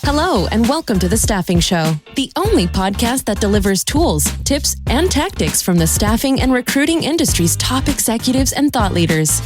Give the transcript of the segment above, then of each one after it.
Hello, and welcome to The Staffing Show, the only podcast that delivers tools, tips, and tactics from the staffing and recruiting industry's top executives and thought leaders.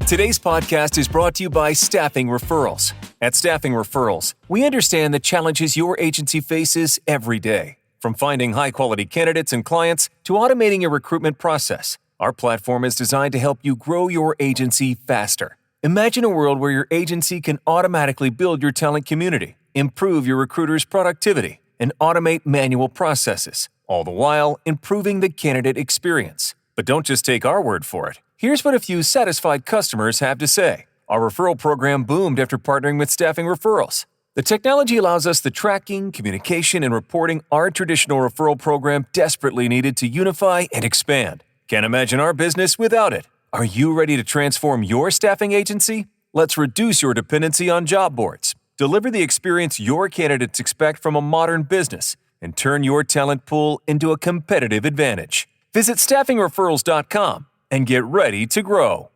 Today's podcast is brought to you by Staffing Referrals. At Staffing Referrals, we understand the challenges your agency faces every day. From finding high-quality candidates and clients to automating your recruitment process, our platform is designed to help you grow your agency faster. Imagine a world where your agency can automatically build your talent community, improve your recruiters' productivity, and automate manual processes, all the while improving the candidate experience. But don't just take our word for it. Here's what a few satisfied customers have to say. Our referral program boomed after partnering with Staffing Referrals. The technology allows us the tracking, communication, and reporting our traditional referral program desperately needed to unify and expand. Can't imagine our business without it. Are you ready to transform your staffing agency? Let's reduce your dependency on job boards, deliver the experience your candidates expect from a modern business, and turn your talent pool into a competitive advantage. Visit staffingreferrals.com and get ready to grow.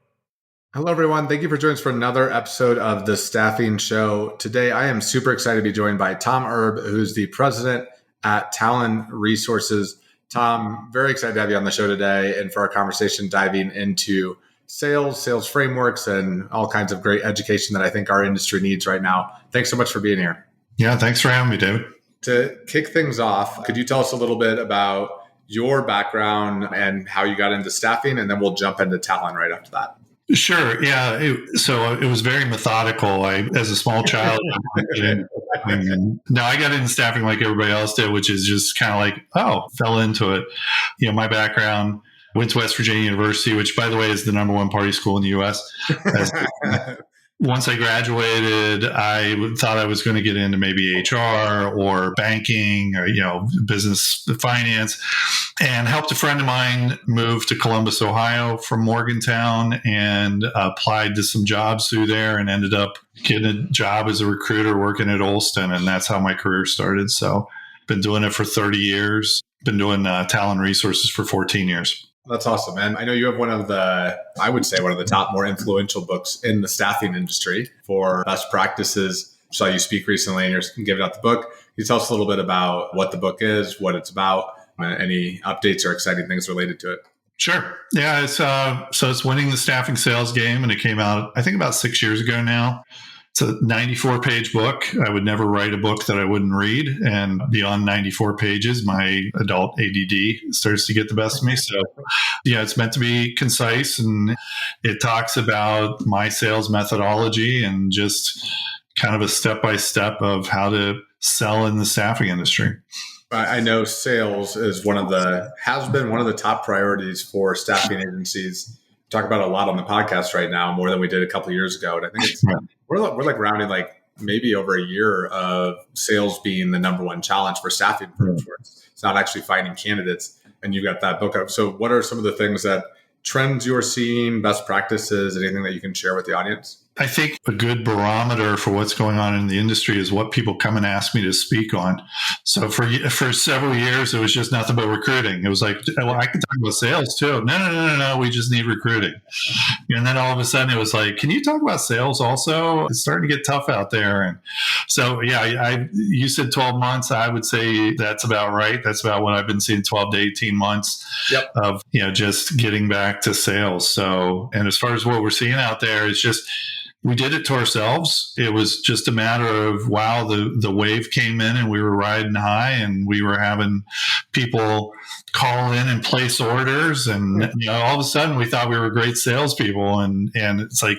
Hello, everyone. Thank you for joining us for another episode of The Staffing Show. Today, I am super excited to be joined by Tom Erb, who's the president at Tallann Resources. Tom, very excited to have you on the show today and for our conversation diving into sales frameworks, and all kinds of great education that I think our industry needs right now. Thanks so much for being here. Yeah, thanks for having me, David. To kick things off, could you tell us a little bit about your background and how you got into staffing, and then we'll jump into Tallann right after that. Sure. Yeah. So it was very methodical. As a small child, now I got into staffing like everybody else did, which is just kind of like, fell into it. My background, went to West Virginia University, which, by the way, is the number one party school in the U.S. Once I graduated, I thought I was going to get into maybe HR or banking or, business finance, and helped a friend of mine move to Columbus, Ohio from Morgantown, and applied to some jobs through there and ended up getting a job as a recruiter working at Olston. And that's how my career started. So been doing it for 30 years, been doing Tallann Resources for 14 years. That's awesome, man. I know you have one of the top more influential books in the staffing industry for best practices. Saw you speak recently and you're giving out the book. Can you tell us a little bit about what the book is, what it's about, and any updates or exciting things related to it? Sure. Yeah. It's Winning the Staffing Sales Game, and it came out, I think, about 6 years ago now. It's a 94-page book. I would never write a book that I wouldn't read. And beyond 94 pages, my adult ADD starts to get the best of me. So, it's meant to be concise, and it talks about my sales methodology and just kind of a step-by-step of how to sell in the staffing industry. I know sales is has been one of the top priorities for staffing agencies. Talk about a lot on the podcast right now, more than we did a couple of years ago. And I think we're like rounding maybe over a year of sales being the number one challenge for staffing firms, where it's not actually finding candidates. And you've got that book up. So what are some of the trends you're seeing, best practices, anything that you can share with the audience? I think a good barometer for what's going on in the industry is what people come and ask me to speak on. So for several years, it was just nothing but recruiting. It was like, well, I can talk about sales too. No. We just need recruiting. And then all of a sudden it was like, can you talk about sales also? It's starting to get tough out there. And so, you said 12 months. I would say that's about right. That's about what I've been seeing, 12 to 18 months of, just getting back to sales. So, and as far as what we're seeing out there, it's just, we did it to ourselves. It was just a matter of, the wave came in and we were riding high, and we were having people call in and place orders. And, all of a sudden we thought we were great salespeople. And it's like,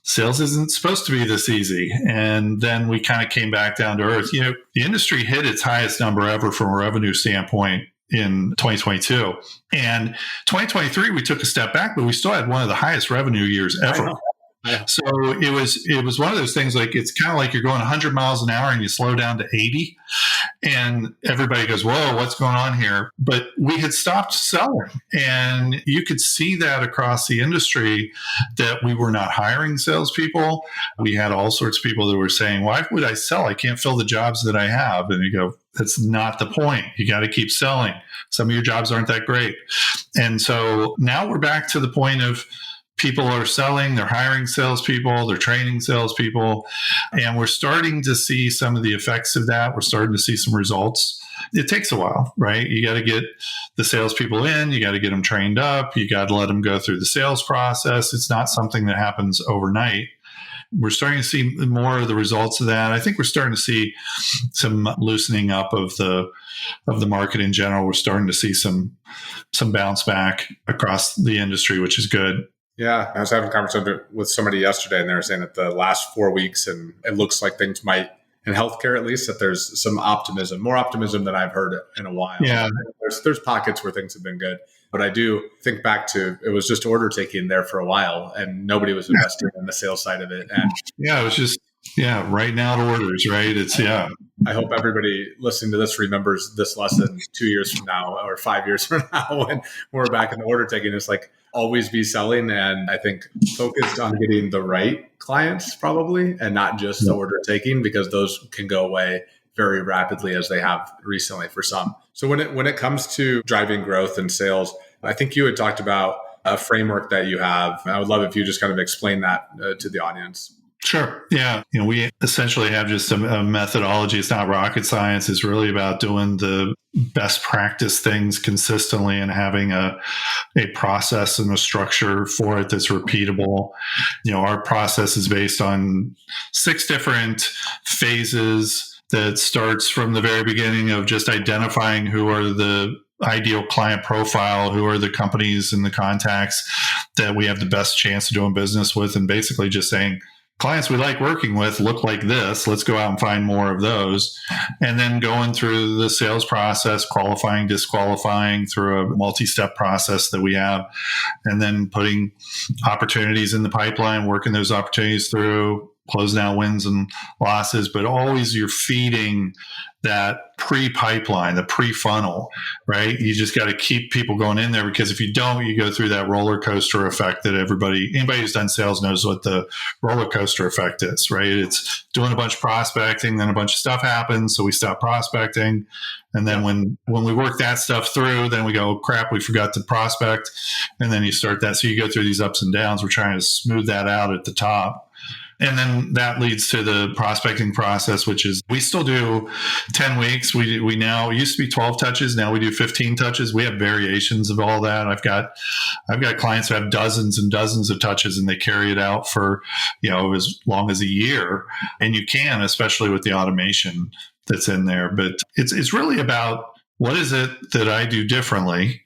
sales isn't supposed to be this easy. And then we kind of came back down to earth. The industry hit its highest number ever from a revenue standpoint in 2022. And 2023, we took a step back, but we still had one of the highest revenue years ever. Yeah. So it was one of those things, like, it's kind of like you're going 100 miles an hour and you slow down to 80, and everybody goes, whoa, what's going on here? But we had stopped selling, and you could see that across the industry, that we were not hiring salespeople. We had all sorts of people that were saying, why would I sell? I can't fill the jobs that I have. And you go, that's not the point. You got to keep selling. Some of your jobs aren't that great. And so now we're back to the point of people are selling, they're hiring salespeople, they're training salespeople, and we're starting to see some of the effects of that. We're starting to see some results. It takes a while, right? You got to get the salespeople in, you got to get them trained up, you got to let them go through the sales process. It's not something that happens overnight. We're starting to see more of the results of that. I think we're starting to see some loosening up of the market in general. We're starting to see some bounce back across the industry, which is good. Yeah, I was having a conversation with somebody yesterday, and they were saying that the last 4 weeks, and it looks like things might, in healthcare at least, that there's some optimism, more optimism than I've heard in a while. Yeah, there's pockets where things have been good. But I do think back to, it was just order taking there for a while, and nobody was investing in the sales side of it. And it was just, writing out orders, right? I hope everybody listening to this remembers this lesson 2 years from now or 5 years from now when we're back in the order taking. It's like, always be selling. And I think focused on getting the right clients probably, and not just the order taking, because those can go away very rapidly as they have recently for some. So when it comes to driving growth and sales, I think you had talked about a framework that you have. I would love if you just kind of explain that to the audience. Sure. Yeah. We essentially have just a methodology. It's not rocket science. It's really about doing the best practice things consistently and having a process and a structure for it that's repeatable. Our process is based on 6 different phases that starts from the very beginning of just identifying who are the ideal client profile, who are the companies and the contacts that we have the best chance of doing business with, and basically just saying, clients we like working with look like this. Let's go out and find more of those. And then going through the sales process, qualifying, disqualifying through a multi-step process that we have, and then putting opportunities in the pipeline, working those opportunities through, closing out wins and losses. But always you're feeding that pre-pipeline, the pre-funnel, right? You just got to keep people going in there, because if you don't, you go through that roller coaster effect that anybody who's done sales knows what the roller coaster effect is, right? It's doing a bunch of prospecting, then a bunch of stuff happens, so we stop prospecting. And then when we work that stuff through, then we go, oh, crap, we forgot to prospect. And then you start that. So you go through these ups and downs. We're trying to smooth that out at the top. And then that leads to the prospecting process, which is we still do 10 weeks. We now, it used to be 12 touches. Now we do 15 touches. We have variations of all that. I've got clients who have dozens and dozens of touches, and they carry it out for, as long as a year. And you can, especially with the automation that's in there. But it's really about, what is it that I do differently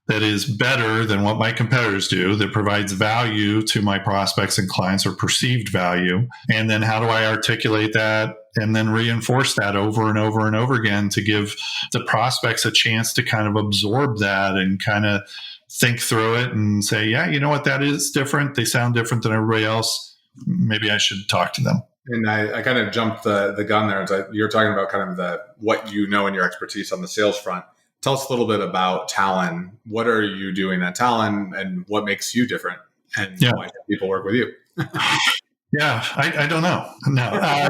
that is better than what my competitors do, that provides value to my prospects and clients, or perceived value? And then how do I articulate that and then reinforce that over and over and over again to give the prospects a chance to kind of absorb that and kind of think through it and say, yeah, you know what, that is different. They sound different than everybody else. Maybe I should talk to them. And I kind of jumped the gun there. You're talking about kind of what you know and your expertise on the sales front. Tell us a little bit about Tallann. What are you doing at Tallann, and what makes you different? And why do people work with you? I don't know. No.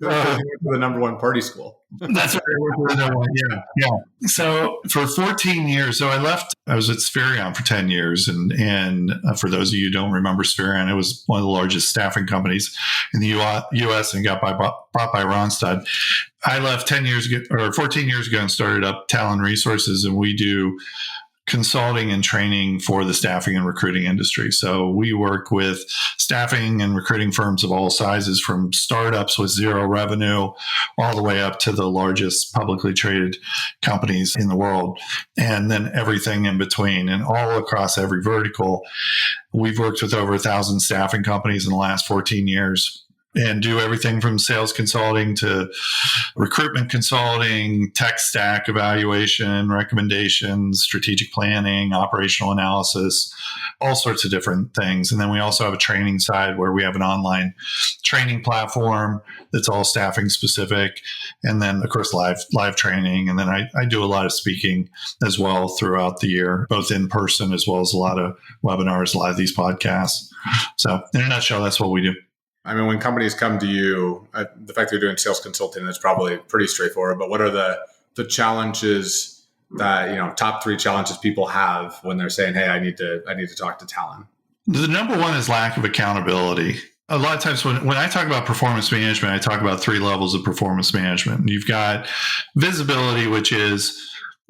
The number one party school. That's right. I work with the number one. Yeah. So for 14 years, I was at Spherion for 10 years. And for those of you who don't remember Spherion, it was one of the largest staffing companies in the U.S. and got bought by Randstad. I left 14 years ago and started up Tallann Resources, and we do consulting and training for the staffing and recruiting industry. So we work with staffing and recruiting firms of all sizes, from startups with 0 revenue all the way up to the largest publicly traded companies in the world, and then everything in between, and all across every vertical. We've worked with over 1,000 staffing companies in the last 14 years. And do everything from sales consulting to recruitment consulting, tech stack evaluation, recommendations, strategic planning, operational analysis, all sorts of different things. And then we also have a training side where we have an online training platform that's all staffing specific. And then, of course, live training. And then I do a lot of speaking as well throughout the year, both in person as well as a lot of webinars, a lot of these podcasts. So in a nutshell, that's what we do. I mean, when companies come to you, the fact that you're doing sales consulting is probably pretty straightforward. But what are the challenges that, top 3 challenges people have when they're saying, "Hey, I need to talk to Tallann"? The number one is lack of accountability. A lot of times when I talk about performance management, I talk about 3 levels of performance management. You've got visibility, which is,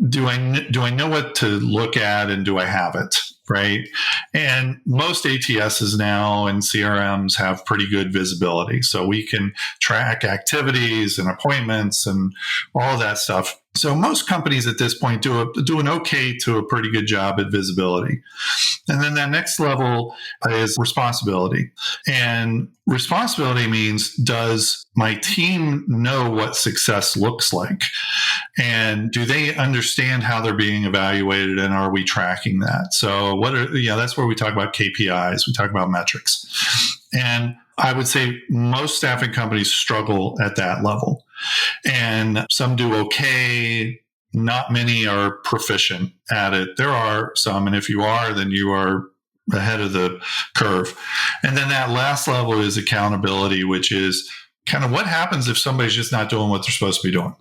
do I know what to look at and do I have it? Right. And most ATSs now and CRMs have pretty good visibility. So we can track activities and appointments and all of that stuff. So most companies at this point do an okay to a pretty good job at visibility. And then that next level is responsibility. And responsibility means, does my team know what success looks like? And do they understand how they're being evaluated, and are we tracking that? So that's where we talk about KPIs, we talk about metrics. And I would say most staffing companies struggle at that level. And some do okay. Not many are proficient at it. There are some, and if you are, then you are ahead of the curve. And then that last level is accountability, which is kind of what happens if somebody's just not doing what they're supposed to be doing,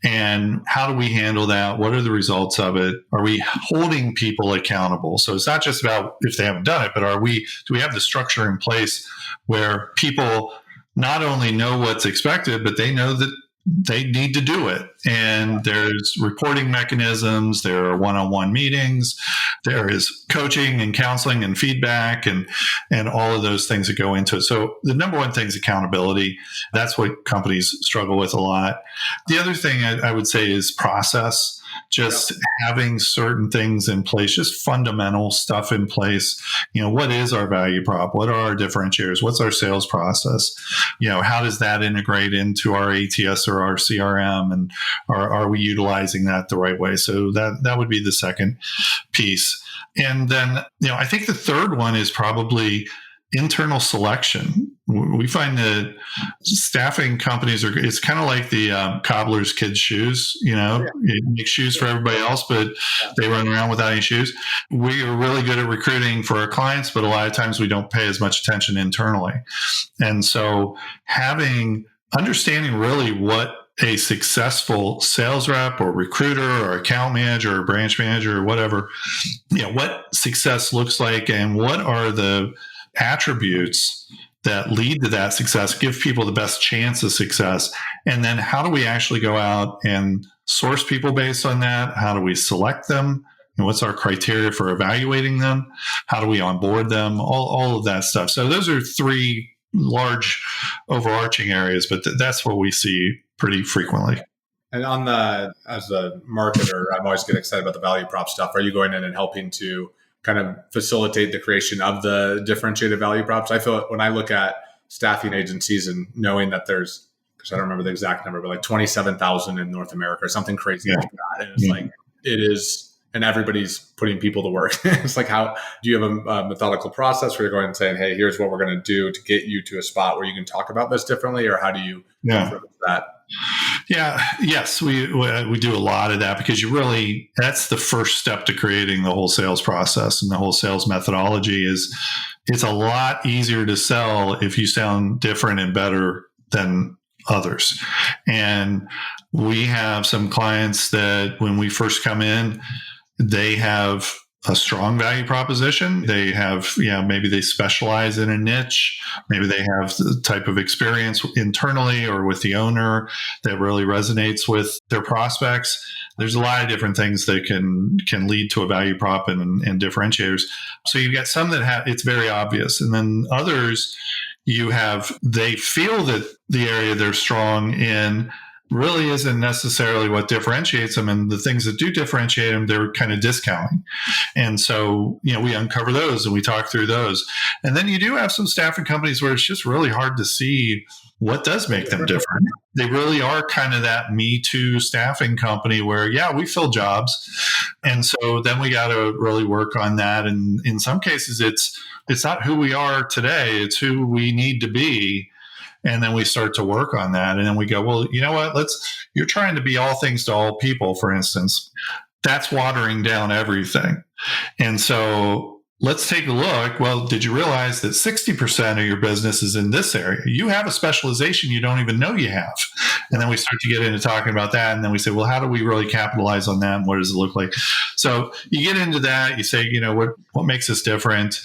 and how do we handle that? What are the results of it? Are we holding people accountable? So it's not just about if they haven't done it, but do we have the structure in place where people not only know what's expected, but they know that they need to do it. And there's reporting mechanisms, there are one-on-one meetings, there is coaching and counseling and feedback and all of those things that go into it. So the number one thing is accountability. That's what companies struggle with a lot. The other thing I would say is process. Just having certain things in place, just fundamental stuff in place. What is our value prop? What are our differentiators? What's our sales process? How does that integrate into our ATS or our CRM? And are we utilizing that the right way? So that would be the second piece. And then, I think the third one is probably internal selection. We find that staffing companies it's kind of like the cobbler's kids' shoes. You make shoes for everybody else, but they run around without any shoes. We are really good at recruiting for our clients, but a lot of times we don't pay as much attention internally. And so understanding really what a successful sales rep or recruiter or account manager or branch manager or whatever, what success looks like, and what are the attributes that lead to that success, give people the best chance of success. And then how do we actually go out and source people based on that? How do we select them? And what's our criteria for evaluating them? How do we onboard them? All of that stuff. So those are 3 large overarching areas, but that's what we see pretty frequently. And as a marketer, I'm always getting excited about the value prop stuff. Are you going in and helping to kind of facilitate the creation of the differentiated value props? I feel when I look at staffing agencies and knowing that because I don't remember the exact number, but like 27,000 in North America or something crazy like that. And it's like, it is, and everybody's putting people to work. It's like, how do you have a methodical process where you're going and saying, hey, here's what we're going to do to get you to a spot where you can talk about this differently? Or how do you approach that? Yeah. Yes, we do a lot of that, because that's the first step to creating the whole sales process and the whole sales methodology. It's a lot easier to sell if you sound different and better than others. And we have some clients that when we first come in, they have a strong value proposition. They have, maybe they specialize in a niche. Maybe they have the type of experience internally or with the owner that really resonates with their prospects. There's a lot of different things that can lead to a value prop and differentiators. So you've got some that it's very obvious. And then others they feel that the area they're strong in really isn't necessarily what differentiates them. And the things that do differentiate them, they're kind of discounting. And so, we uncover those and we talk through those. And then you do have some staffing companies where it's just really hard to see what does make them different. They really are kind of that Me Too staffing company where, we fill jobs. And so then we got to really work on that. And in some cases, it's not who we are today, it's who we need to be. And then we start to work on that. And then we go, well, you know what? You're trying to be all things to all people, for instance. That's watering down everything. And so let's take a look. Well, did you realize that 60% of your business is in this area? You have a specialization you don't even know you have. And then we start to get into talking about that. And then we say, well, how do we really capitalize on that? And what does it look like? So you get into that. You say, what makes us different?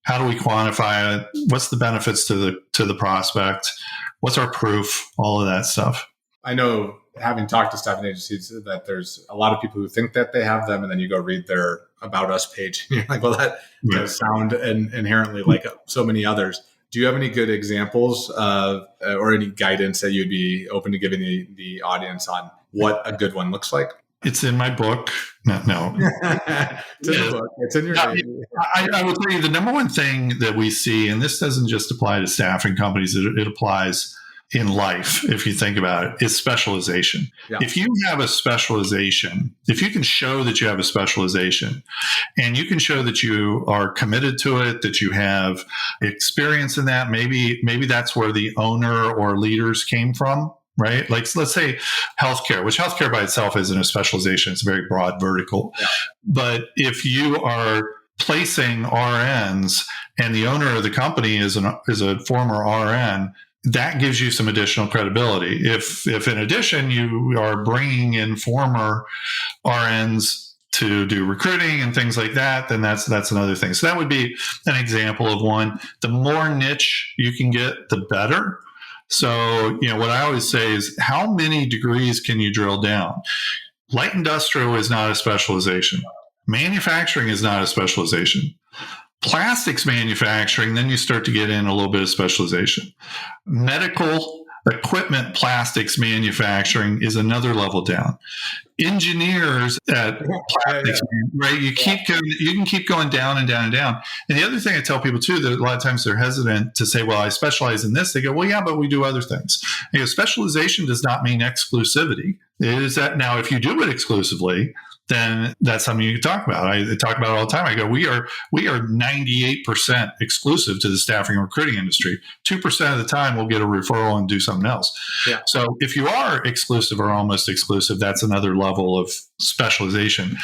How do we quantify it? What's the benefits to the prospect? What's our proof? All of that stuff. I know, having talked to staffing agencies, that there's a lot of people who think that they have them, and then you go read their About Us page, and you're like, well, that does sound inherently like so many others. Do you have any good examples of, or any guidance that you'd be open to giving the audience on what a good one looks like? It's in my book. No. It's in the book. It's in your I will tell you the number one thing that we see, and this doesn't just apply to staffing companies, it applies in life, if you think about it, is specialization. Yeah. If you have a specialization, if you can show that you have a specialization and you can show that you are committed to it, that you have experience in that, maybe that's where the owner or leaders came from, right? Like, let's say healthcare, which healthcare by itself isn't a specialization. It's a very broad vertical. Yeah. But if you are placing RNs and the owner of the company is a former RN, that gives you some additional credibility. If in addition you are bringing in former RNs to do recruiting and things like that, then that's another thing. So that would be an example of one. The more niche you can get, the better. So, what I always say is, how many degrees can you drill down? Light industrial is not a specialization. Manufacturing is not a specialization. Plastics manufacturing, then you start to get in a little bit of specialization. Medical equipment plastics manufacturing is another level down. Engineers at plastics, right? You can keep going down and down and down. And the other thing I tell people too, that a lot of times they're hesitant to say, well, I specialize in this. They go, well, yeah, but we do other things. specialization does not mean exclusivity. It is that now, if you do it exclusively, then that's something you can talk about. I talk about it all the time. I go, we are 98% exclusive to the staffing and recruiting industry. 2% of the time we'll get a referral and do something else. Yeah. So if you are exclusive or almost exclusive, that's another level of specialization.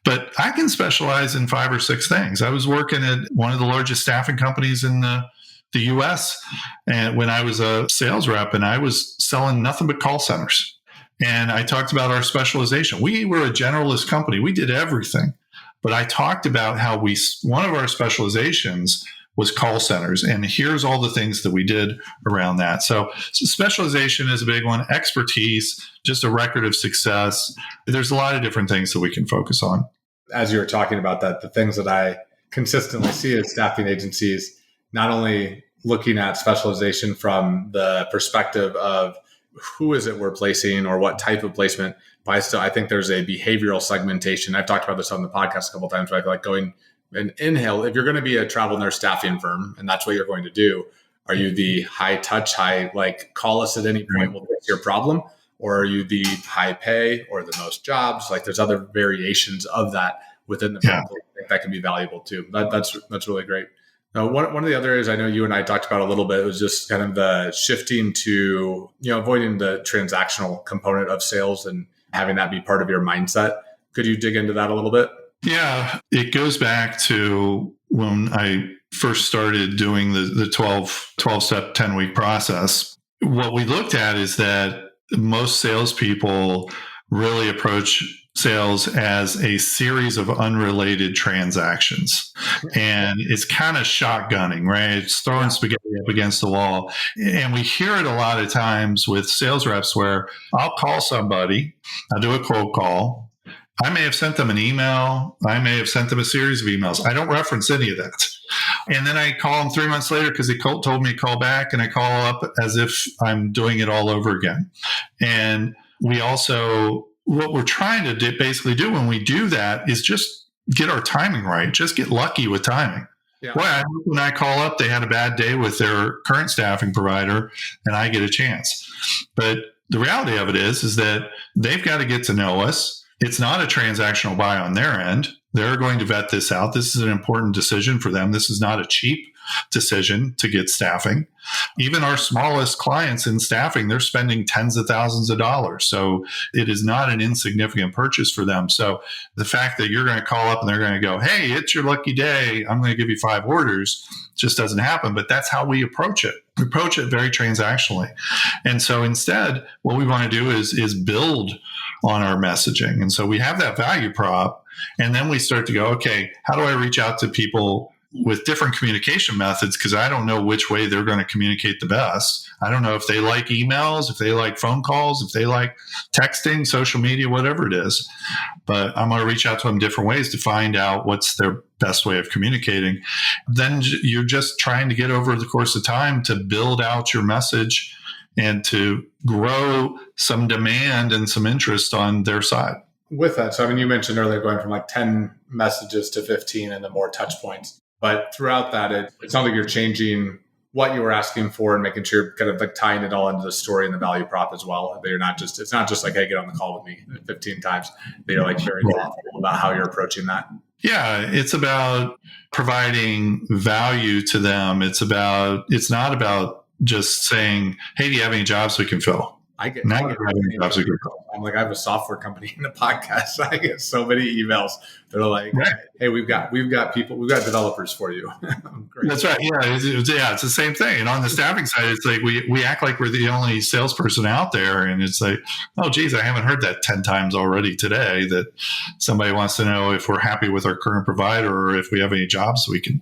But I can specialize in 5 or 6 things. I was working at one of the largest staffing companies in the U.S. and when I was a sales rep, and I was selling nothing but call centers. And I talked about our specialization. We were a generalist company. We did everything. But I talked about how one of our specializations was call centers. And here's all the things that we did around that. So specialization is a big one. Expertise, just a record of success. There's a lot of different things that we can focus on. As you were talking about that, the things that I consistently see as staffing agencies, not only looking at specialization from the perspective of who is it we're placing or what type of placement, but I think there's a behavioral segmentation. I've talked about this on the podcast a couple of times, but I feel like going and inhale, if you're going to be a travel nurse staffing firm and that's what you're going to do, are you the high touch, call us at any point, we'll fix your problem? Or are you the high pay or the most jobs? Like, there's other variations of that within the firm. I think that can be valuable too. That's really great. Now, one of the other areas I know you and I talked about a little bit was just kind of the shifting to, avoiding the transactional component of sales and having that be part of your mindset. Could you dig into that a little bit? Yeah, it goes back to when I first started doing the 12-step, 10-week process. What we looked at is that most salespeople really approach sales as a series of unrelated transactions. And it's kind of shotgunning, right? It's throwing spaghetti up against the wall. And we hear it a lot of times with sales reps where I'll call somebody, I'll do a cold call. I may have sent them an email. I may have sent them a series of emails. I don't reference any of that. And then I call them 3 months later because they told me to call back, and I call up as if I'm doing it all over again. And we also, what we're trying to basically do when we do that is just get our timing right. Just get lucky with timing. Yeah. Well, when I call up, they had a bad day with their current staffing provider, and I get a chance. But the reality of it is that they've got to get to know us. It's not a transactional buy on their end. They're going to vet this out. This is an important decision for them. This is not a cheap decision to get staffing. Even our smallest clients in staffing, they're spending tens of thousands of dollars. So it is not an insignificant purchase for them. So the fact that you're going to call up and they're going to go, hey, it's your lucky day, I'm going to give you 5 orders, just doesn't happen. But that's how we approach it. We approach it very transactionally. And so instead, what we want to do is build on our messaging. And so we have that value prop. And then we start to go, okay, how do I reach out to people with different communication methods because I don't know which way they're going to communicate the best. I don't know if they like emails, if they like phone calls, if they like texting, social media, whatever it is. But I'm going to reach out to them different ways to find out what's their best way of communicating. Then you're just trying to get over the course of time to build out your message and to grow some demand and some interest on their side. With that, so I mean, you mentioned earlier going from like 10 messages to 15 and then more touch points. But throughout that, it sounds like you're changing what you were asking for and making sure you're kind of like tying it all into the story and the value prop as well. That you're not just, it's not just like, hey, get on the call with me 15 times. That you're like very thoughtful about how you're approaching that. Yeah, it's about providing value to them. It's not about just saying, hey, do you have any jobs we can fill? I'm like, I have a software company in the podcast. I get so many emails. They're like, hey, we've got people, we've got developers for you. Great. That's right. Yeah. It's the same thing. And on the staffing side, it's like, we act like we're the only salesperson out there. And it's like, oh, geez, I haven't heard that 10 times already today that somebody wants to know if we're happy with our current provider or if we have any jobs we can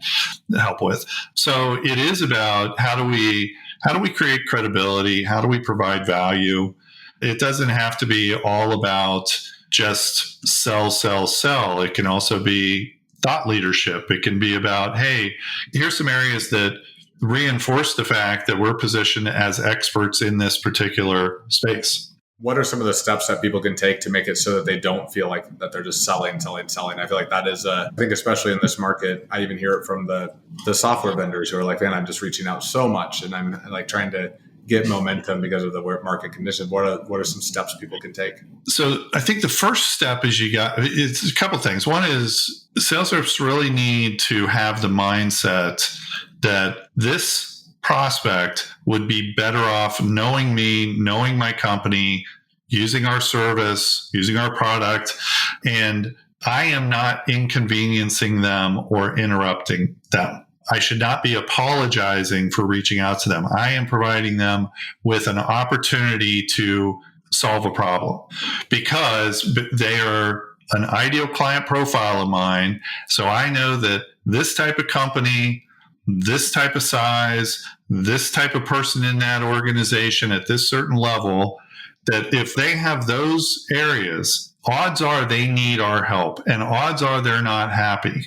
help with. So it is about how do we create credibility? How do we provide value? It doesn't have to be all about just sell. It can also be thought leadership. It can be about, hey, here's some areas that reinforce the fact that we're positioned as experts in this particular space. What are some of the steps that people can take to make it so that they don't feel like that they're just selling? I feel like that is, I think especially in this market, I even hear it from the software vendors who are like, man, I'm just reaching out so much and I'm like trying to get momentum because of the market conditions. What are some steps people can take? So I think the first step is it's a couple of things. One is sales reps really need to have the mindset that this prospect would be better off knowing me, knowing my company, using our service, using our product, and I am not inconveniencing them or interrupting them. I should not be apologizing for reaching out to them. I am providing them with an opportunity to solve a problem because they are an ideal client profile of mine. So I know that this type of company, this type of size, this type of person in that organization at this certain level, that if they have those areas, odds are they need our help and odds are they're not happy.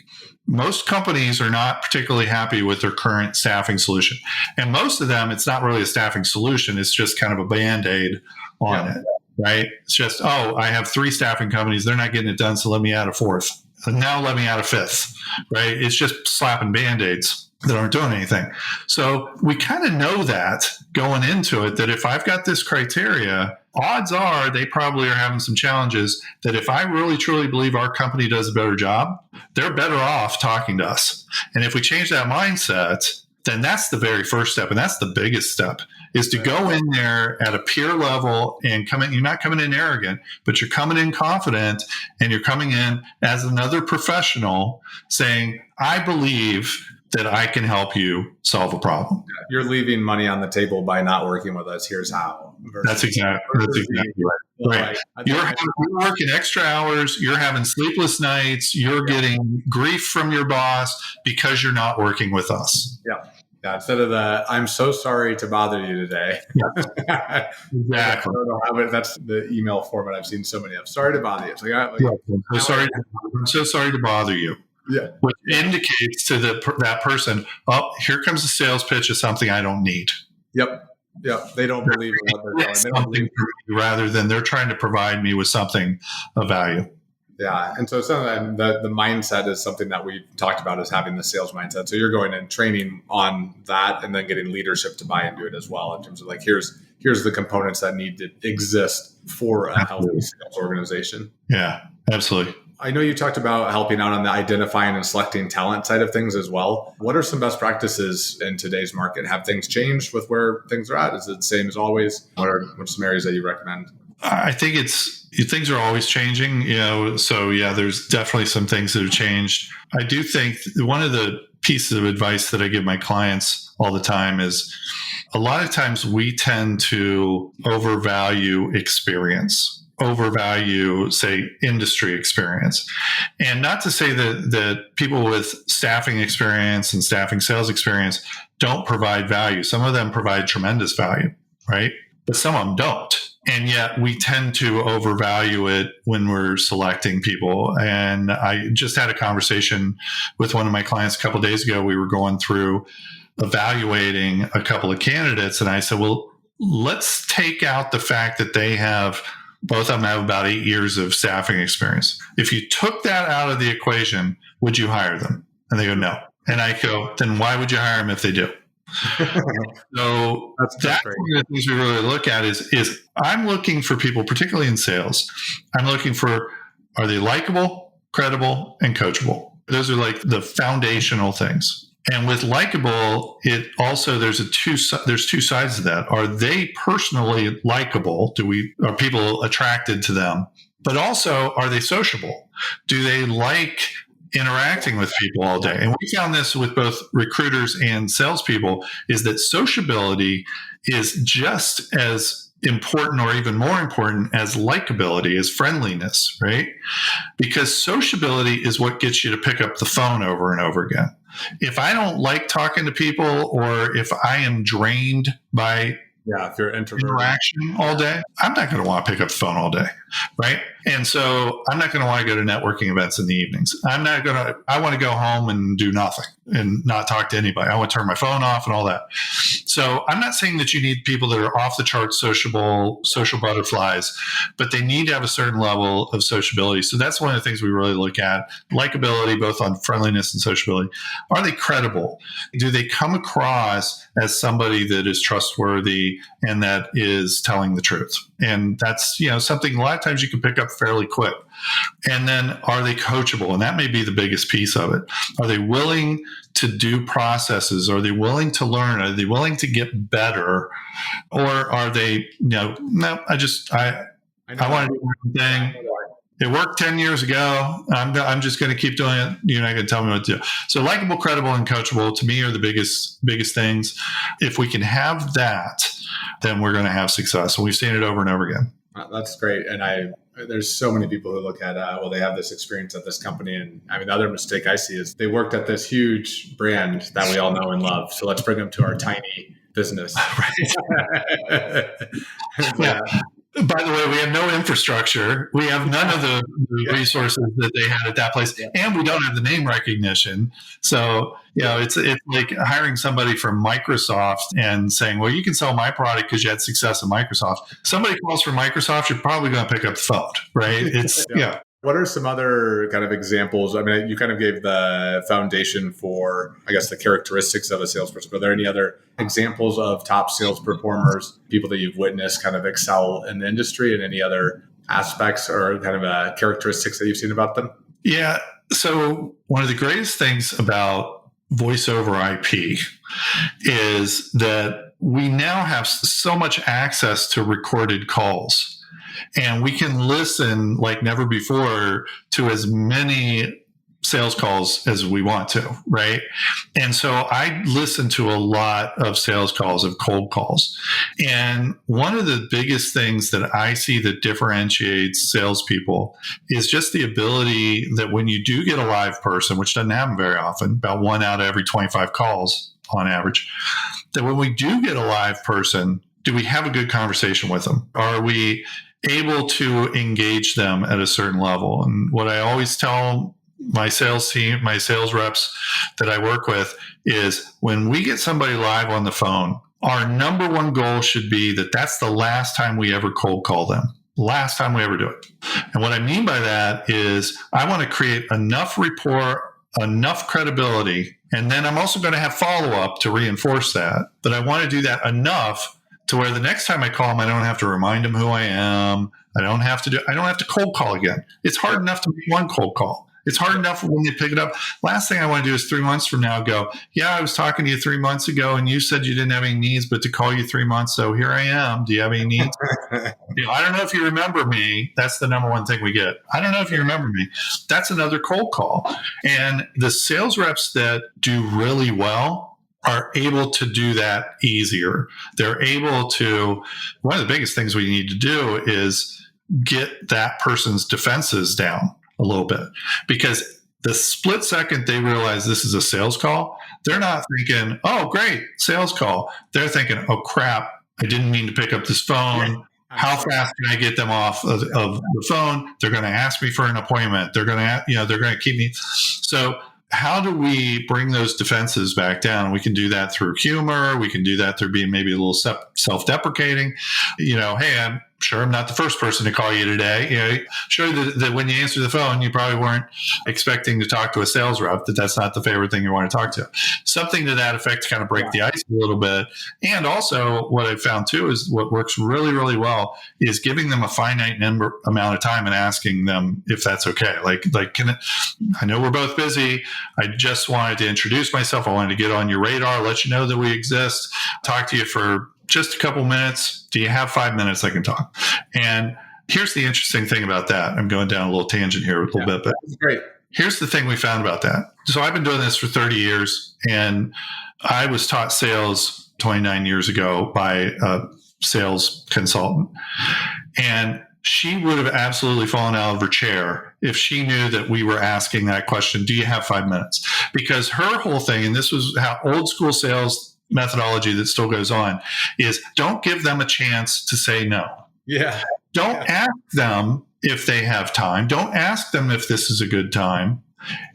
Most companies are not particularly happy with their current staffing solution. And most of them, it's not really a staffing solution. It's just kind of a Band-Aid on it, right? It's just, oh, I have 3 staffing companies. They're not getting it done. So let me add a 4th. And now let me add a 5th, right? It's just slapping Band-Aids that aren't doing anything. So we kind of know that going into it, that if I've got this criteria, odds are they probably are having some challenges that if I really truly believe our company does a better job, they're better off talking to us. And if we change that mindset, then that's the very first step. And that's the biggest step, is to go in there at a peer level and come in. You're not coming in arrogant, but you're coming in confident and you're coming in as another professional saying, I believe that I can help you solve a problem. You're leaving money on the table by not working with us. Here's how. That's exactly right. You're working extra hours. You're having sleepless nights. You're getting grief from your boss because you're not working with us. Yeah. Instead of I'm so sorry to bother you today. Exactly. I don't know how, but that's the email format I've seen so many of. Sorry to bother you. It's like, I'm so sorry to bother you. Yeah. Which indicates to that person, oh, here comes a sales pitch of something I don't need. Yep. They don't believe in what they're doing. They don't believe rather than they're trying to provide me with something of value. Yeah. And so the mindset is something that we've talked about, is having the sales mindset. So you're going and training on that and then getting leadership to buy into it as well, in terms of like, here's the components that need to exist for a healthy sales organization. Yeah, absolutely. I know you talked about helping out on the identifying and selecting talent side of things as well. What are some best practices in today's market? Have things changed with where things are at? Is it the same as always? What are some areas that you recommend? I think things are always changing, so there's definitely some things that have changed. I do think one of the pieces of advice that I give my clients all the time is a lot of times we tend to overvalue experience. overvalue, say, industry experience. And not to say that people with staffing experience and staffing sales experience don't provide value. Some of them provide tremendous value, right? But some of them don't. And yet we tend to overvalue it when we're selecting people. And I just had a conversation with one of my clients a couple of days ago. We were going through evaluating a couple of candidates. And I said, well, let's take out the fact that both of them have about 8 years of staffing experience. If you took that out of the equation, would you hire them? And they go, no. And I go, then why would you hire them if they do? So that's one of the things we really look at is I'm looking for people, particularly in sales. I'm looking for, are they likable, credible, and coachable? Those are like the foundational things. And with likable, it also there's two sides to that. Are they personally likable? Are people attracted to them? But also, are they sociable? Do they like interacting with people all day? And we found this with both recruiters and salespeople, is that sociability is just as important or even more important as likability, as friendliness, right? Because sociability is what gets you to pick up the phone over and over again. If I don't like talking to people, or if I am drained by if you're introverted, interaction all day, I'm not going to want to pick up the phone all day, right? And so I'm not going to want to go to networking events in the evenings. I want to go home and do nothing and not talk to anybody. I want to turn my phone off and all that. So I'm not saying that you need people that are off the charts social butterflies, but they need to have a certain level of sociability. So that's one of the things we really look at. Likability, both on friendliness and sociability. Are they credible? Do they come across as somebody that is trustworthy and that is telling the truth? And that's, something a lot of times you can pick up fairly quick. And then, are they coachable? And that may be the biggest piece of it. Are they willing to do processes? Are they willing to learn? Are they willing to get better? Or are they, no, I want to do one thing. It worked 10 years ago. I'm just going to keep doing it. You're not going to tell me what to do. So likable, credible, and coachable, to me, are the biggest things. If we can have that, then we're going to have success. And we've seen it over and over again. That's great. And there's so many people who look at, they have this experience at this company. And the other mistake I see is they worked at this huge brand that we all know and love. So let's bring them to our tiny business. Right. Yeah. By the way, we have no infrastructure. We have none of the resources that they had at that place, and we don't have the name recognition. So, it's like hiring somebody from Microsoft and saying, "Well, you can sell my product because you had success at Microsoft." Somebody calls from Microsoft, you're probably going to pick up the phone, right? It's What are some other kind of examples? You kind of gave the foundation for, I guess, the characteristics of a salesperson. Are there any other examples of top sales performers, people that you've witnessed kind of excel in the industry, and any other aspects or kind of characteristics that you've seen about them? Yeah. So one of the greatest things about voice over IP is that we now have so much access to recorded calls. And we can listen like never before to as many sales calls as we want to, right? And so I listen to a lot of sales calls, of cold calls. And one of the biggest things that I see that differentiates salespeople is just the ability that when you do get a live person, which doesn't happen very often, about 1 out of every 25 calls on average, that when we do get a live person, do we have a good conversation with them? Are we able to engage them at a certain level? And what I always tell my sales team, my sales reps that I work with, is when we get somebody live on the phone, our number one goal should be that that's the last time we ever cold call them. Last time we ever do it. And what I mean by that is I want to create enough rapport, enough credibility, and then I'm also going to have follow-up to reinforce that. But I want to do that enough to where the next time I call them, I don't have to remind them who I am. I don't have to cold call again. It's hard enough to make one cold call. It's hard enough when they pick it up. Last thing I want to do is 3 months from now go, yeah, I was talking to you 3 months ago and you said you didn't have any needs, but to call you 3 months. So here I am. Do you have any needs? I don't know if you remember me. That's the number one thing we get. I don't know if you remember me. That's another cold call. And the sales reps that do really well are able to do that easier. They're able to, one of the biggest things we need to do is get that person's defenses down a little bit, because the split second they realize this is a sales call, they're not thinking, oh, great, sales call. They're thinking, oh, crap, I didn't mean to pick up this phone. How fast can I get them off of the phone? They're going to ask me for an appointment. They're going to, they're going to keep me. So how do we bring those defenses back down? We can do that through humor. We can do that through being maybe a little self-deprecating. Hey, I'm sure I'm not the first person to call you today. Sure that when you answer the phone, you probably weren't expecting to talk to a sales rep, that's not the favorite thing you want to talk to. Something to that effect to kind of break the ice a little bit. And also what I've found too is what works really, really well is giving them a finite amount of time and asking them if that's okay. I know we're both busy. I just wanted to introduce myself. I wanted to get on your radar, let you know that we exist, talk to you for just a couple minutes. Do you have 5 minutes I can talk? And here's the interesting thing about that. I'm going down a little tangent here a little bit, but great. Here's the thing we found about that. So I've been doing this for 30 years, and I was taught sales 29 years ago by a sales consultant. And she would have absolutely fallen out of her chair if she knew that we were asking that question, do you have 5 minutes? Because her whole thing, and this was how old school sales methodology that still goes on, is don't give them a chance to say no. Yeah. Don't ask them if they have time. Don't ask them if this is a good time.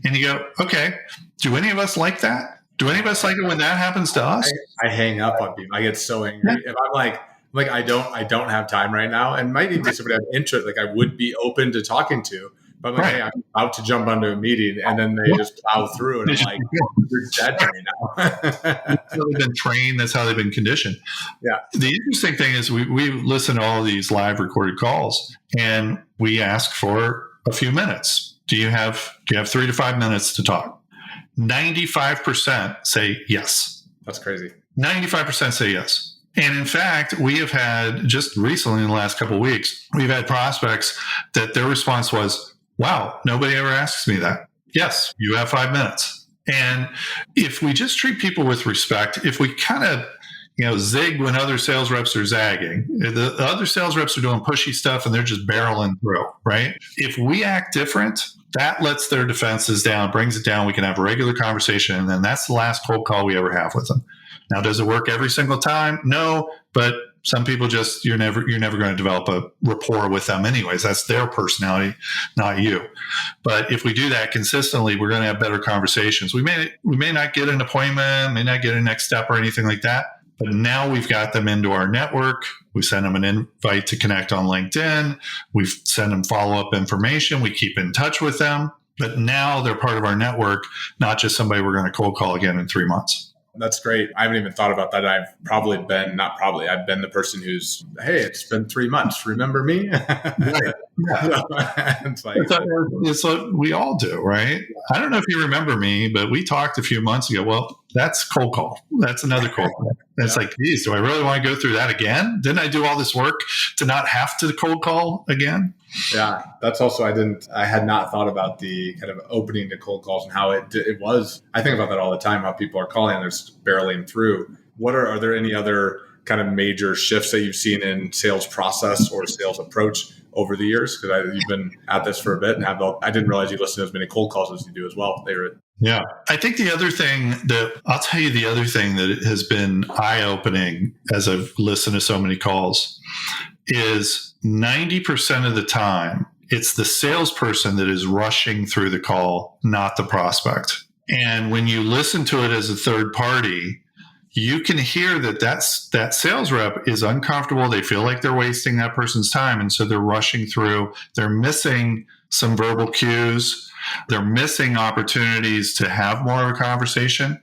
And you go, okay, do any of us like that? Do any of us like it when that happens to us? I hang up on people. I get so angry. If I'm like I don't have time right now, and might even be somebody I have interest, I would be open to talking to, but I'm like, hey, I'm about to jump onto a meeting, and then they just plow through, and I'm like, you're dead to me now. That's how they've been trained. That's how they've been conditioned. Yeah. The interesting thing is we listen to all of these live recorded calls, and we ask for a few minutes. Do you have 3 to 5 minutes to talk? 95% say yes. That's crazy. 95% say yes. And in fact, we have had just recently in the last couple of weeks, we've had prospects that their response was, wow, nobody ever asks me that. Yes, you have 5 minutes. And if we just treat people with respect, if we kind of, zig when other sales reps are zagging, the other sales reps are doing pushy stuff and they're just barreling through, right? If we act different, that lets their defenses down, brings it down. We can have a regular conversation. And then that's the last cold call we ever have with them. Now, does it work every single time? No, but some people just, you're never going to develop a rapport with them anyways. That's their personality, not you. But if we do that consistently, we're going to have better conversations. We may not get an appointment, may not get a next step or anything like that, but now we've got them into our network. We send them an invite to connect on LinkedIn. We send them follow-up information. We keep in touch with them. But now they're part of our network, not just somebody we're going to cold call again in 3 months. That's great. I haven't even thought about that. I've been the person who's, hey, it's been 3 months. Remember me? Right. Yeah. It's like we all do, right? I don't know if you remember me, but we talked a few months ago. Well, that's cold call. That's another cold call. And it's like, geez, do I really want to go through that again? Didn't I do all this work to not have to cold call again? Yeah, that's also, I had not thought about the kind of opening to cold calls and how it was. I think about that all the time, how people are calling and they're just barreling through. Are there any other kind of major shifts that you've seen in sales process or sales approach over the years? Because you've been at this for a bit and I didn't realize you listen to as many cold calls as you do as well. Yeah. I think the other thing that has been eye-opening as I've listened to so many calls is 90% of the time, it's the salesperson that is rushing through the call, not the prospect. And when you listen to it as a third party, you can hear that sales rep is uncomfortable. They feel like they're wasting that person's time. And so they're rushing through. They're missing some verbal cues. They're missing opportunities to have more of a conversation.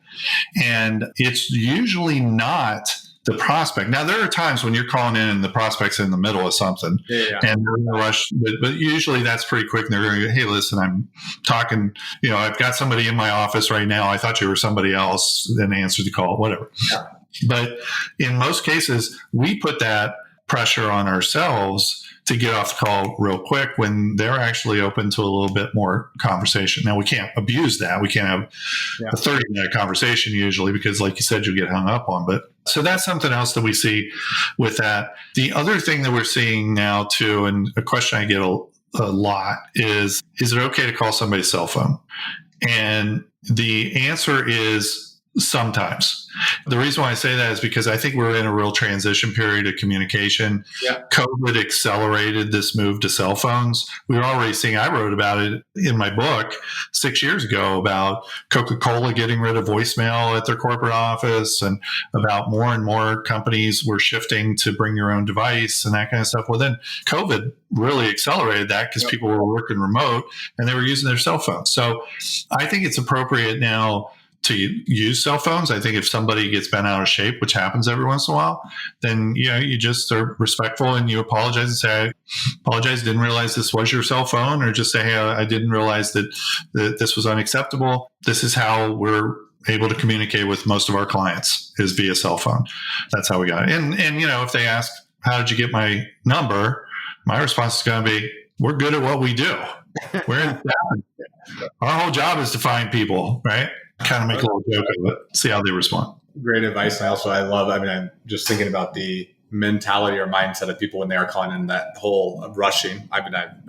And it's usually not the prospect. Now, there are times when you're calling in and the prospect's in the middle of something and they're in a rush, but usually that's pretty quick. And they're going to go, hey, listen, I'm talking, I've got somebody in my office right now. I thought you were somebody else. Then answer the call, whatever. Yeah. But in most cases, we put that pressure on ourselves to get off the call real quick when they're actually open to a little bit more conversation. Now, we can't abuse that. We can't have a 30-minute conversation usually because, like you said, you'll get hung up on. But So that's something else that we see with that. The other thing that we're seeing now too, and a question I get a lot is it okay to call somebody's cell phone? And the answer is sometimes. The reason why I say that is because I think we're in a real transition period of communication. Yeah. COVID accelerated this move to cell phones. We were already seeing, I wrote about it in my book 6 years ago about Coca-Cola getting rid of voicemail at their corporate office, and about more and more companies were shifting to bring your own device and that kind of stuff. Well, then COVID really accelerated that because people were working remote and they were using their cell phones. So I think it's appropriate now to use cell phones. I think if somebody gets bent out of shape, which happens every once in a while, then you just are respectful and you apologize and say, I apologize, didn't realize this was your cell phone, or just say, hey, I didn't realize that this was unacceptable. This is how we're able to communicate with most of our clients, is via cell phone. That's how we got it. And if they ask, how did you get my number? My response is going to be, we're good at what we do. We're in our whole job is to find people, right? Kind of make a little joke of it, see how they respond. Great advice. I'm just thinking about the mentality or mindset of people when they are calling in, that whole rushing. I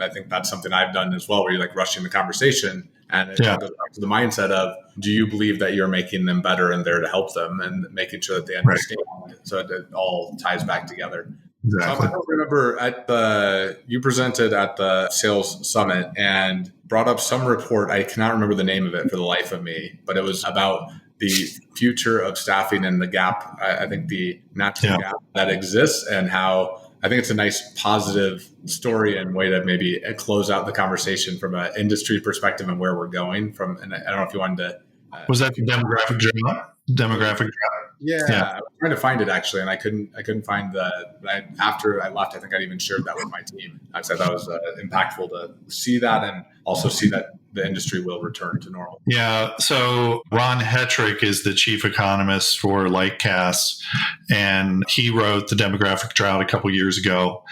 think that's something I've done as well, where you're like rushing the conversation. And it goes back to the mindset of, do you believe that you're making them better and there to help them and making sure that they understand? Right. So it all ties back together. Exactly. I remember you presented at the Sales Summit and brought up some report. I cannot remember the name of it for the life of me, but it was about the future of staffing and the gap. I think the natural gap that exists, and how I think it's a nice positive story and way to maybe close out the conversation from an industry perspective and where we're going from. And I don't know if you wanted to. Was that the demographic journal? Yeah, I was trying to find it actually, and I couldn't find after I left, I think I even shared that with my team. I said that was impactful to see that, and also see that the industry will return to normal. Yeah. So Ron Hetrick is the chief economist for Lightcast, and he wrote The Demographic Drought a couple years ago,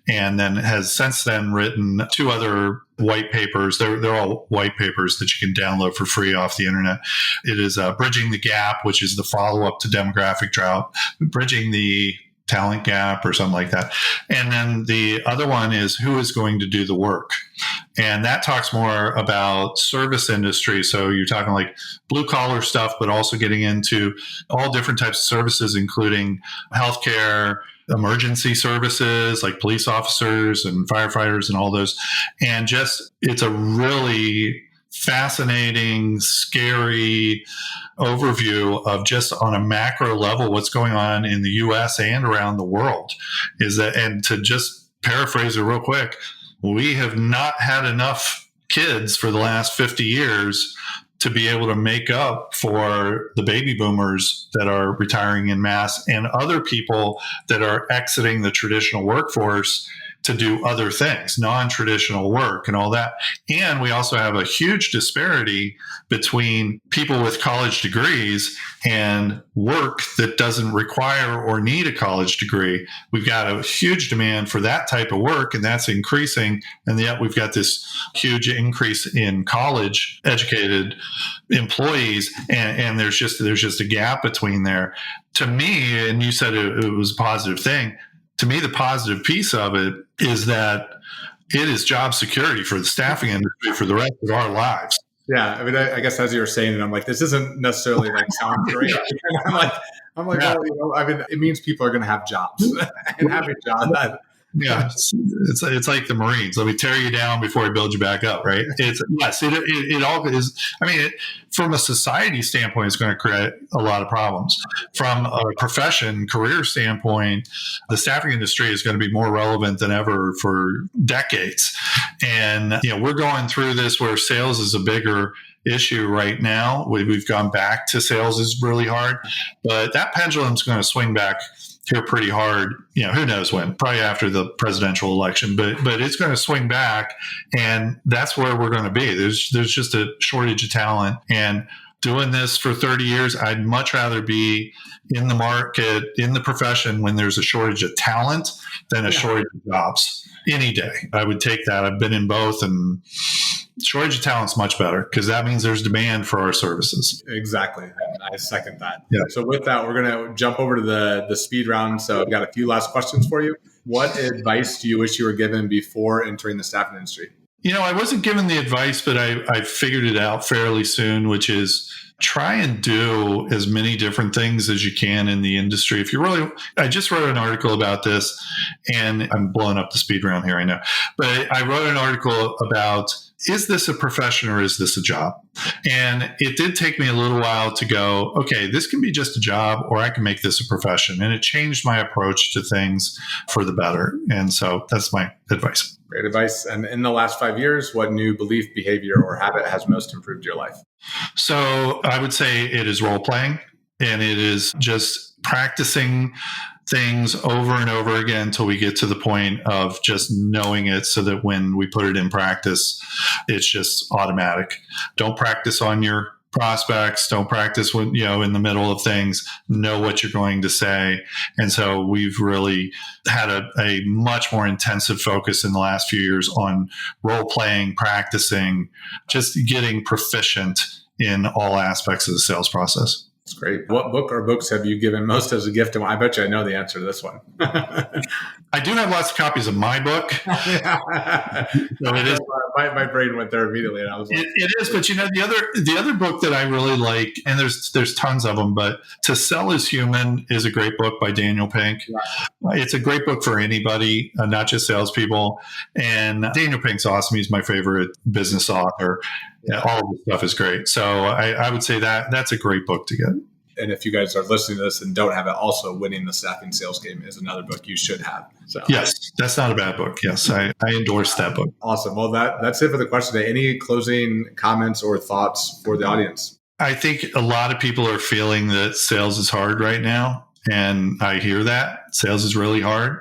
and then has since then written two other white papers. They're all white papers that you can download for free off the internet. It is Bridging the Gap, which is the follow-up to Demographic Drought, Bridging the Talent Gap or something like that. And then the other one is Who is Going to Do the Work? And that talks more about service industry. So you're talking like blue collar stuff, but also getting into all different types of services, including healthcare, emergency services like police officers and firefighters and all those. And just, it's a really fascinating, scary overview of just on a macro level what's going on in the US and around the world. And to just paraphrase it real quick, we have not had enough kids for the last 50 years to be able to make up for the baby boomers that are retiring in mass and other people that are exiting the traditional workforce to do other things, non-traditional work and all that. And we also have a huge disparity between people with college degrees and work that doesn't require or need a college degree. We've got a huge demand for that type of work, and that's increasing. And yet we've got this huge increase in college educated employees. And there's just a gap between there. To me, and you said it was a positive thing, to me, the positive piece of it is that it is job security for the staffing industry for the rest of our lives. Yeah, I mean, I guess as you were saying, and I'm like, this isn't necessarily like sound great. I'm like, well, it means people are going to have jobs, and having jobs. Yeah, it's like the Marines. Let me tear you down before I build you back up, right? It all is. I mean, from a society standpoint, it's going to create a lot of problems. From a career standpoint, the staffing industry is going to be more relevant than ever for decades. And we're going through this where sales is a bigger issue right now. We've gone back to sales is really hard, but that pendulum's going to swing back here pretty hard. Who knows when? Probably after the presidential election, but it's going to swing back, and that's where we're going to be. There's just a shortage of talent, and doing this for 30 years, I'd much rather be in the market, in the profession when there's a shortage of talent than a shortage of jobs any day. I would take that. I've been in both, and Shortage of talent is much better because that means there's demand for our services. Exactly. I second that. Yeah. So with that, we're going to jump over to the speed round. So I've got a few last questions for you. What advice do you wish you were given before entering the staffing industry? I wasn't given the advice, but I figured it out fairly soon, which is try and do as many different things as you can in the industry. I just wrote an article about this, and I'm blowing up the speed round here, I know, but I wrote an article about, is this a profession or is this a job? And it did take me a little while to go, okay, this can be just a job or I can make this a profession. And it changed my approach to things for the better. And so that's my advice. Great advice. And in the last 5 years, what new belief, behavior, or habit has most improved your life? So I would say it is role playing, and it is just practicing things over and over again until we get to the point of just knowing it, so that when we put it in practice, it's just automatic. Don't practice on your prospects. Don't practice when, in the middle of things. Know what you're going to say. And so we've really had a much more intensive focus in the last few years on role playing, practicing, just getting proficient in all aspects of the sales process. That's great. What book or books have you given most as a gift? And I bet you I know the answer to this one. I do have lots of copies of my book. So it is. My brain went there immediately, and I was like, it is. But the other book that I really like, and there's tons of them, but To Sell is Human is a great book by Daniel Pink. Yeah. It's a great book for anybody, not just salespeople. And Daniel Pink's awesome. He's my favorite business author. Yeah, all of this stuff is great. So I would say that's a great book to get. And if you guys are listening to this and don't have it, also Winning the Staffing Sales Game is another book you should have. So yes, that's not a bad book. Yes, I endorse that book. Awesome. Well, that's it for the question today. Any closing comments or thoughts for the audience? I think a lot of people are feeling that sales is hard right now. And I hear that. Sales is really hard.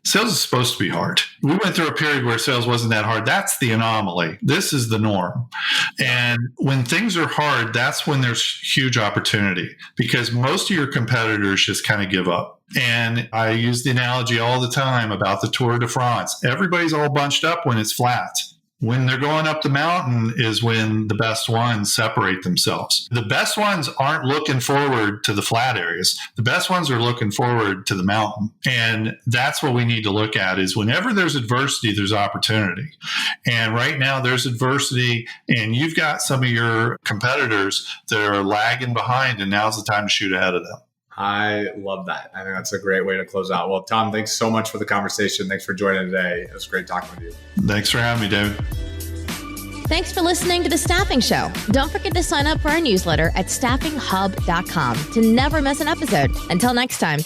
Sales is supposed to be hard. We went through a period where sales wasn't that hard. That's the anomaly. This is the norm. And when things are hard, that's when there's huge opportunity, because most of your competitors just kind of give up. And I use the analogy all the time about the Tour de France. Everybody's all bunched up when it's flat. When they're going up the mountain is when the best ones separate themselves. The best ones aren't looking forward to the flat areas. The best ones are looking forward to the mountain. And that's what we need to look at, is whenever there's adversity, there's opportunity. And right now there's adversity, and you've got some of your competitors that are lagging behind, and now's the time to shoot ahead of them. I love that. I think that's a great way to close out. Well, Tom, thanks so much for the conversation. Thanks for joining today. It was great talking with you. Thanks for having me, David. Thanks for listening to The Staffing Show. Don't forget to sign up for our newsletter at staffinghub.com to never miss an episode. Until next time.